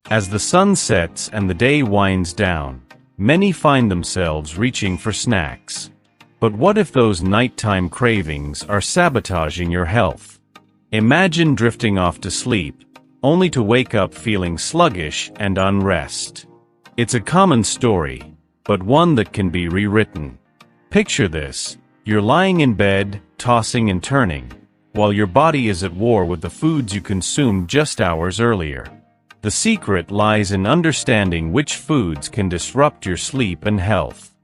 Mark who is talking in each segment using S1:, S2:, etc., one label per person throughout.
S1: As the sun sets and the day winds down, many find themselves reaching for snacks. But what if those nighttime cravings are sabotaging your health? Imagine drifting off to sleep, only to wake up feeling sluggish and unrest. It's a common story, but one that can be rewritten. Picture this: you're lying in bed, tossing and turning, while your body is at war with the foods you consumed just hours earlier. The secret lies in understanding which foods can disrupt your sleep and health.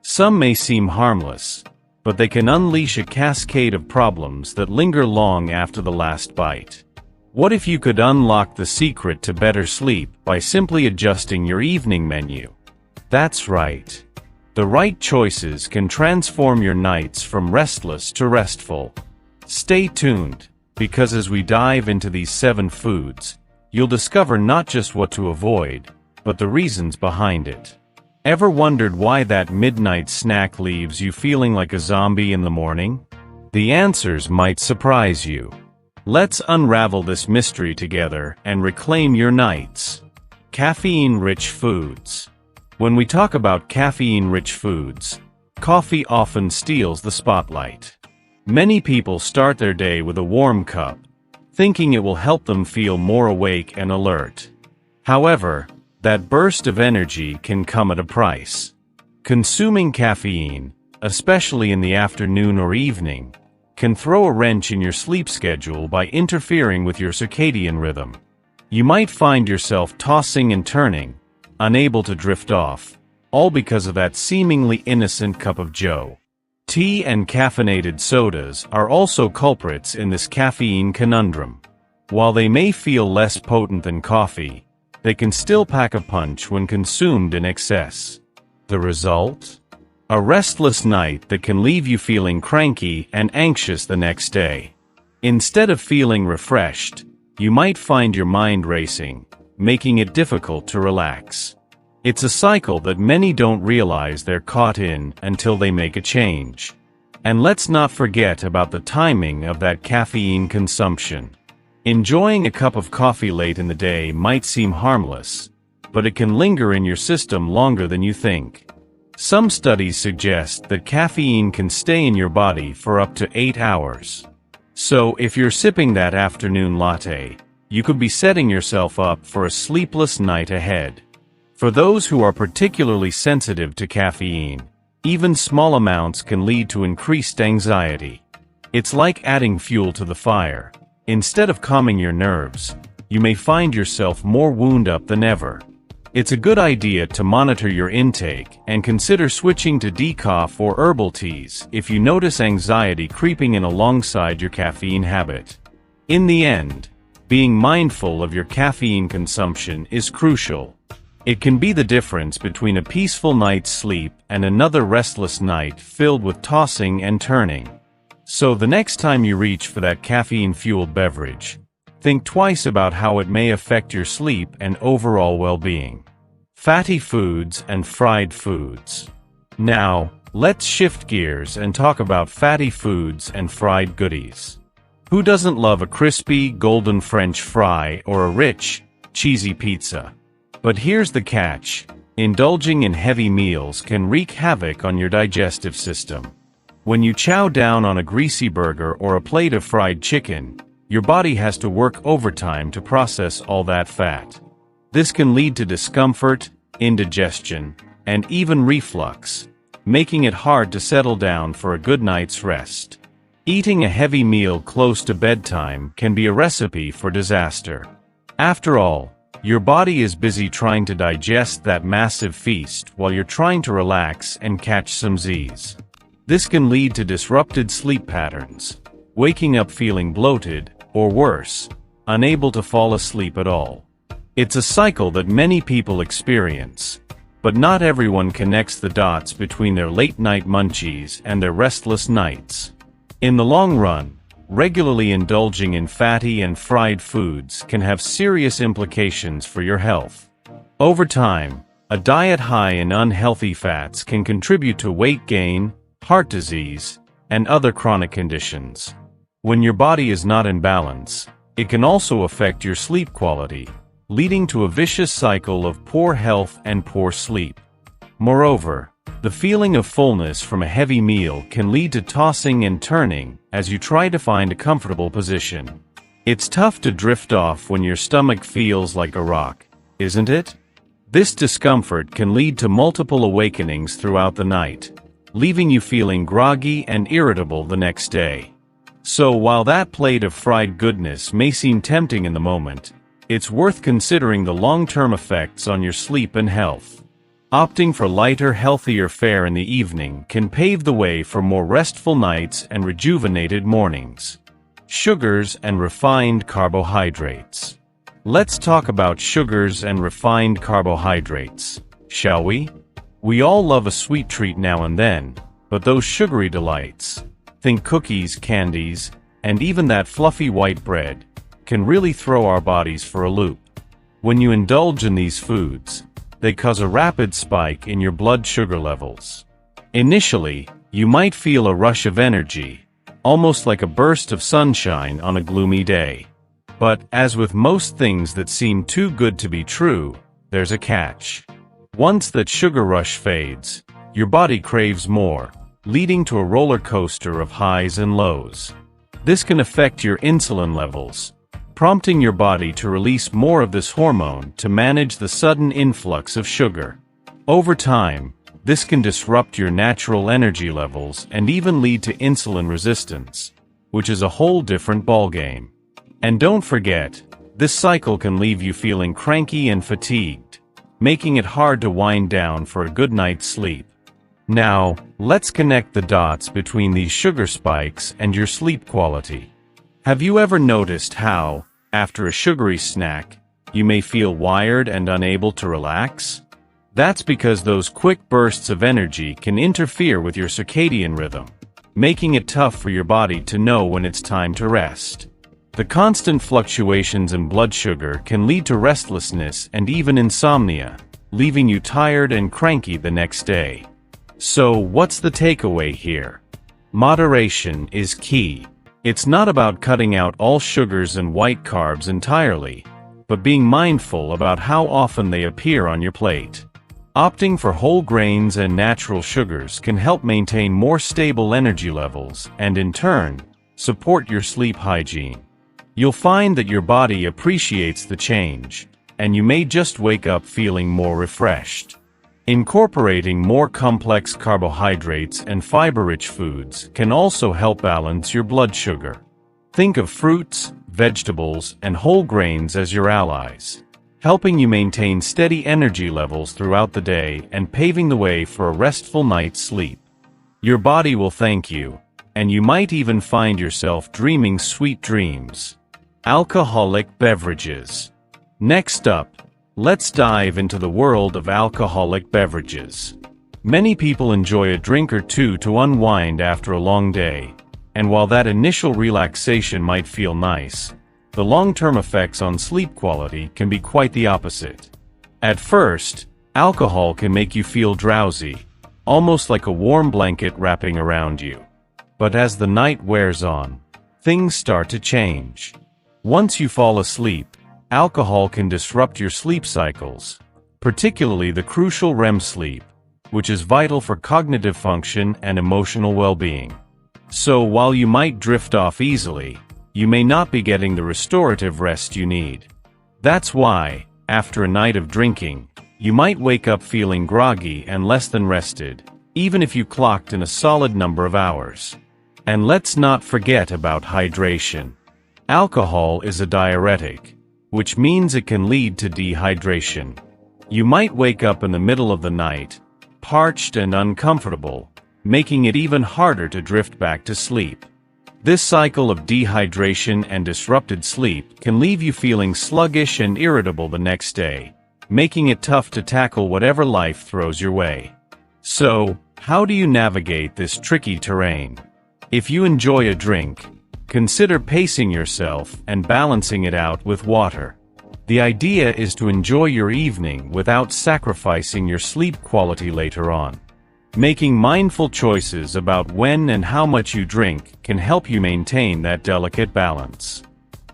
S1: Some may seem harmless, but they can unleash a cascade of problems that linger long after the last bite. What if you could unlock the secret to better sleep by simply adjusting your evening menu? That's right. The right choices can transform your nights from restless to restful. Stay tuned, because as we dive into these 7 foods, you'll discover not just what to avoid, but the reasons behind it. Ever wondered why that midnight snack leaves you feeling like a zombie in the morning? The answers might surprise you. Let's unravel this mystery together and reclaim your nights. Caffeine-rich foods. When we talk about caffeine-rich foods, coffee often steals the spotlight. Many people start their day with a warm cup, thinking it will help them feel more awake and alert. However, that burst of energy can come at a price. Consuming caffeine, especially in the afternoon or evening, can throw a wrench in your sleep schedule by interfering with your circadian rhythm. You might find yourself tossing and turning, unable to drift off, all because of that seemingly innocent cup of joe. Tea and caffeinated sodas are also culprits in this caffeine conundrum. While they may feel less potent than coffee, they can still pack a punch when consumed in excess. The result? A restless night that can leave you feeling cranky and anxious the next day. Instead of feeling refreshed, you might find your mind racing, making it difficult to relax. It's a cycle that many don't realize they're caught in until they make a change. And let's not forget about the timing of that caffeine consumption. Enjoying a cup of coffee late in the day might seem harmless, but it can linger in your system longer than you think. Some studies suggest that caffeine can stay in your body for up to 8 hours. So if you're sipping that afternoon latte, you could be setting yourself up for a sleepless night ahead. For those who are particularly sensitive to caffeine, even small amounts can lead to increased anxiety. It's like adding fuel to the fire. Instead of calming your nerves, you may find yourself more wound up than ever. It's a good idea to monitor your intake and consider switching to decaf or herbal teas if you notice anxiety creeping in alongside your caffeine habit. In the end, being mindful of your caffeine consumption is crucial. It can be the difference between a peaceful night's sleep and another restless night filled with tossing and turning. So the next time you reach for that caffeine-fueled beverage, think twice about how it may affect your sleep and overall well-being. Fatty foods and fried foods. Now, let's shift gears and talk about fatty foods and fried goodies. Who doesn't love a crispy, golden French fry or a rich, cheesy pizza? But here's the catch: indulging in heavy meals can wreak havoc on your digestive system. When you chow down on a greasy burger or a plate of fried chicken, your body has to work overtime to process all that fat. This can lead to discomfort, indigestion, and even reflux, making it hard to settle down for a good night's rest. Eating a heavy meal close to bedtime can be a recipe for disaster. After all, your body is busy trying to digest that massive feast while you're trying to relax and catch some Z's. This can lead to disrupted sleep patterns, waking up feeling bloated, or worse, unable to fall asleep at all. It's a cycle that many people experience, but not everyone connects the dots between their late-night munchies and their restless nights. In the long run, regularly indulging in fatty and fried foods can have serious implications for your health. Over time, a diet high in unhealthy fats can contribute to weight gain, heart disease, and other chronic conditions. When your body is not in balance, it can also affect your sleep quality, leading to a vicious cycle of poor health and poor sleep. Moreover, the feeling of fullness from a heavy meal can lead to tossing and turning as you try to find a comfortable position. It's tough to drift off when your stomach feels like a rock, isn't it? This discomfort can lead to multiple awakenings throughout the night, leaving you feeling groggy and irritable the next day. So while that plate of fried goodness may seem tempting in the moment, it's worth considering the long-term effects on your sleep and health. Opting for lighter, healthier fare in the evening can pave the way for more restful nights and rejuvenated mornings. Sugars and refined carbohydrates. Let's talk about sugars and refined carbohydrates, shall we? We all love a sweet treat now and then, but those sugary delights, think cookies, candies, and even that fluffy white bread, can really throw our bodies for a loop. When you indulge in these foods, they cause a rapid spike in your blood sugar levels. Initially, you might feel a rush of energy, almost like a burst of sunshine on a gloomy day. But, as with most things that seem too good to be true, there's a catch. Once that sugar rush fades, your body craves more, leading to a roller coaster of highs and lows. This can affect your insulin levels, prompting your body to release more of this hormone to manage the sudden influx of sugar. Over time, this can disrupt your natural energy levels and even lead to insulin resistance, which is a whole different ballgame. And don't forget, this cycle can leave you feeling cranky and fatigued, making it hard to wind down for a good night's sleep. Now, let's connect the dots between these sugar spikes and your sleep quality. Have you ever noticed how, after a sugary snack, you may feel wired and unable to relax? That's because those quick bursts of energy can interfere with your circadian rhythm, making it tough for your body to know when it's time to rest. The constant fluctuations in blood sugar can lead to restlessness and even insomnia, leaving you tired and cranky the next day. So, what's the takeaway here? Moderation is key. It's not about cutting out all sugars and white carbs entirely, but being mindful about how often they appear on your plate. Opting for whole grains and natural sugars can help maintain more stable energy levels and, in turn, support your sleep hygiene. You'll find that your body appreciates the change, and you may just wake up feeling more refreshed. Incorporating more complex carbohydrates and fiber-rich foods can also help balance your blood sugar. Think of fruits, vegetables, and whole grains as your allies, helping you maintain steady energy levels throughout the day and paving the way for a restful night's sleep. Your body will thank you, and you might even find yourself dreaming sweet dreams. Alcoholic beverages. Next up, let's dive into the world of alcoholic beverages. Many people enjoy a drink or two to unwind after a long day, and while that initial relaxation might feel nice, the long-term effects on sleep quality can be quite the opposite. At first, alcohol can make you feel drowsy, almost like a warm blanket wrapping around you. But as the night wears on, things start to change. Once you fall asleep, alcohol can disrupt your sleep cycles, particularly the crucial REM sleep, which is vital for cognitive function and emotional well-being. So while you might drift off easily, you may not be getting the restorative rest you need. That's why, after a night of drinking, you might wake up feeling groggy and less than rested, even if you clocked in a solid number of hours. And let's not forget about hydration. Alcohol is a diuretic, which means it can lead to dehydration. You might wake up in the middle of the night, parched and uncomfortable, making it even harder to drift back to sleep. This cycle of dehydration and disrupted sleep can leave you feeling sluggish and irritable the next day, making it tough to tackle whatever life throws your way. So, how do you navigate this tricky terrain? If you enjoy a drink, consider pacing yourself and balancing it out with water. The idea is to enjoy your evening without sacrificing your sleep quality later on. Making mindful choices about when and how much you drink can help you maintain that delicate balance.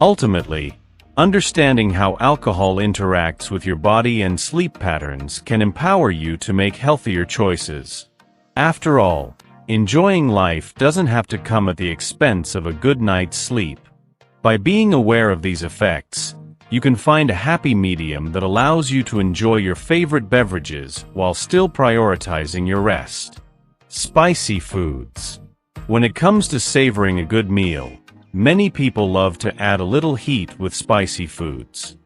S1: Ultimately, Understanding how alcohol interacts with your body and sleep patterns can empower you to make healthier choices. After all, enjoying life doesn't have to come at the expense of a good night's sleep. By being aware of these effects, you can find a happy medium that allows you to enjoy your favorite beverages while still prioritizing your rest. Spicy foods. When it comes to savoring a good meal, many people love to add a little heat with spicy foods.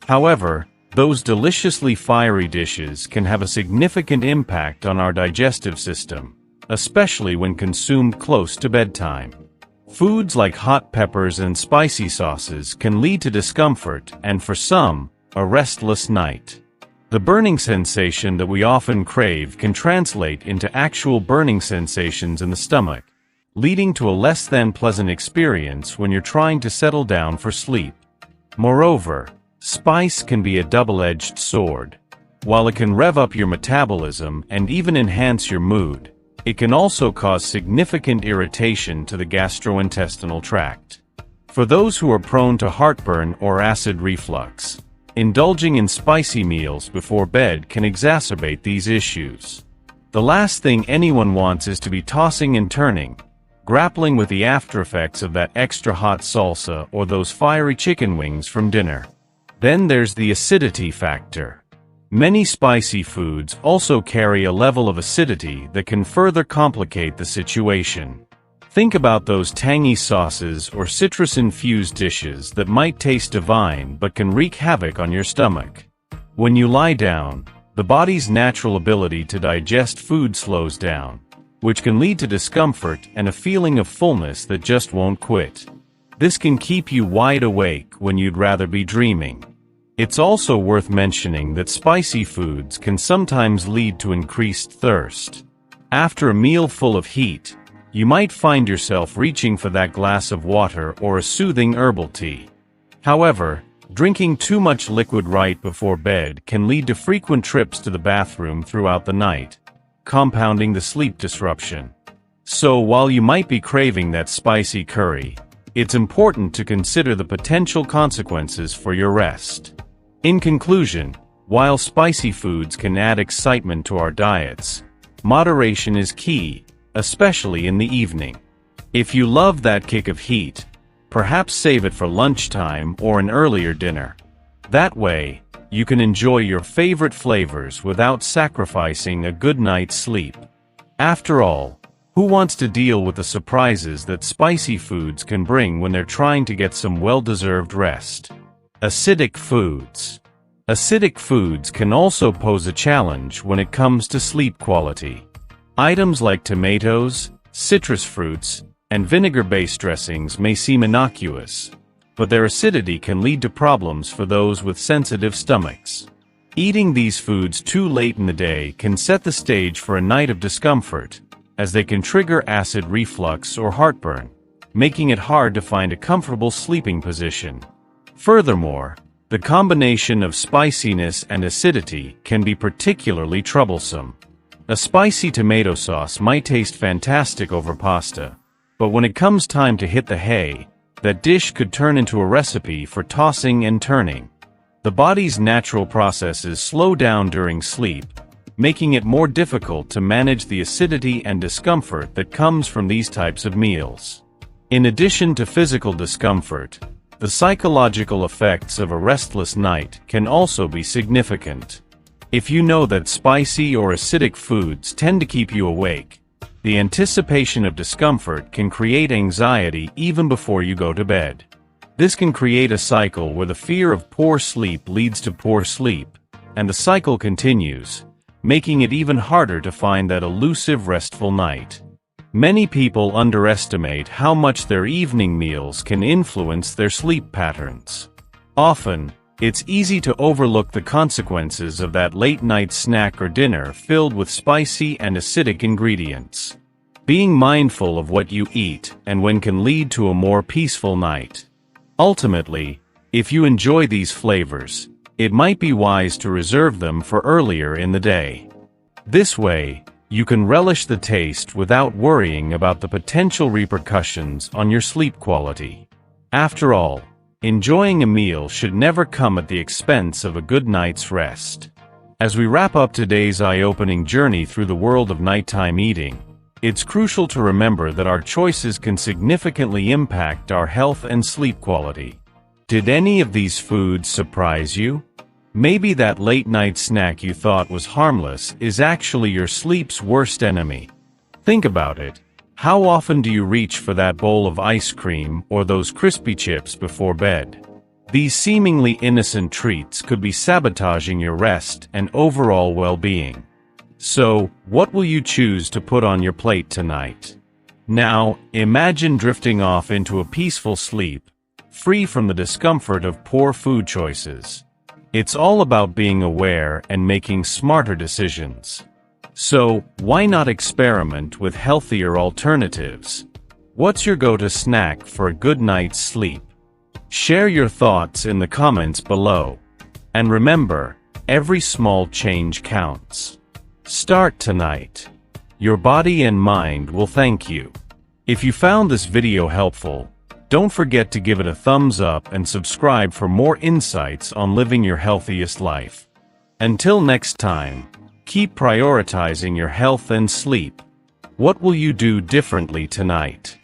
S1: However, those deliciously fiery dishes can have a significant impact on our digestive system, especially when consumed close to bedtime. Foods like hot peppers and spicy sauces can lead to discomfort and, for some, a restless night. The burning sensation that we often crave can translate into actual burning sensations in the stomach, leading to a less than pleasant experience when you're trying to settle down for sleep. Moreover, spice can be a double-edged sword. While it can rev up your metabolism and even enhance your mood, it can also cause significant irritation to the gastrointestinal tract. For those who are prone to heartburn or acid reflux, indulging in spicy meals before bed can exacerbate these issues. The last thing anyone wants is to be tossing and turning, grappling with the aftereffects of that extra hot salsa or those fiery chicken wings from dinner. Then there's the acidity factor. Many spicy foods also carry a level of acidity that can further complicate the situation. Think about those tangy sauces or citrus-infused dishes that might taste divine but can wreak havoc on your stomach. When you lie down, the body's natural ability to digest food slows down, which can lead to discomfort and a feeling of fullness that just won't quit. This can keep you wide awake when you'd rather be dreaming. It's also worth mentioning that spicy foods can sometimes lead to increased thirst. After a meal full of heat, you might find yourself reaching for that glass of water or a soothing herbal tea. However, drinking too much liquid right before bed can lead to frequent trips to the bathroom throughout the night, compounding the sleep disruption. So while you might be craving that spicy curry, it's important to consider the potential consequences for your rest. In conclusion, while spicy foods can add excitement to our diets, moderation is key, especially in the evening. If you love that kick of heat, perhaps save it for lunchtime or an earlier dinner. That way, you can enjoy your favorite flavors without sacrificing a good night's sleep. After all, who wants to deal with the surprises that spicy foods can bring when they're trying to get some well-deserved rest? Acidic foods. Acidic foods can also pose a challenge when it comes to sleep quality. Items like tomatoes, citrus fruits, and vinegar-based dressings may seem innocuous, but their acidity can lead to problems for those with sensitive stomachs. Eating these foods too late in the day can set the stage for a night of discomfort, as they can trigger acid reflux or heartburn, making it hard to find a comfortable sleeping position. Furthermore, the combination of spiciness and acidity can be particularly troublesome. A spicy tomato sauce might taste fantastic over pasta, but when it comes time to hit the hay, that dish could turn into a recipe for tossing and turning. The body's natural processes slow down during sleep, making it more difficult to manage the acidity and discomfort that comes from these types of meals. In addition to physical discomfort, the psychological effects of a restless night can also be significant. If you know that spicy or acidic foods tend to keep you awake, the anticipation of discomfort can create anxiety even before you go to bed. This can create a cycle where the fear of poor sleep leads to poor sleep, and the cycle continues, making it even harder to find that elusive restful night. Many people underestimate how much their evening meals can influence their sleep patterns. Often, it's easy to overlook the consequences of that late-night snack or dinner filled with spicy and acidic ingredients. Being mindful of what you eat and when can lead to a more peaceful night. Ultimately, if you enjoy these flavors, it might be wise to reserve them for earlier in the day. This way, you can relish the taste without worrying about the potential repercussions on your sleep quality. After all, Enjoying a meal should never come at the expense of a good night's rest. As we wrap up today's eye-opening journey through the world of nighttime eating, it's crucial to remember that our choices can significantly impact our health and sleep quality. Did any of these foods surprise you? Maybe that late-night snack you thought was harmless is actually your sleep's worst enemy. Think about it. How often do you reach for that bowl of ice cream or those crispy chips before bed? These seemingly innocent treats could be sabotaging your rest and overall well-being. So, what will you choose to put on your plate tonight? Now, imagine drifting off into a peaceful sleep, free from the discomfort of poor food choices. It's all about being aware and making smarter decisions. So, why not experiment with healthier alternatives? What's your go-to snack for a good night's sleep? Share your thoughts in the comments below. And remember, every small change counts. Start tonight. Your body and mind will thank you. If you found this video helpful, don't forget to give it a thumbs up and subscribe for more insights on living your healthiest life. Until next time, keep prioritizing your health and sleep. What will you do differently tonight?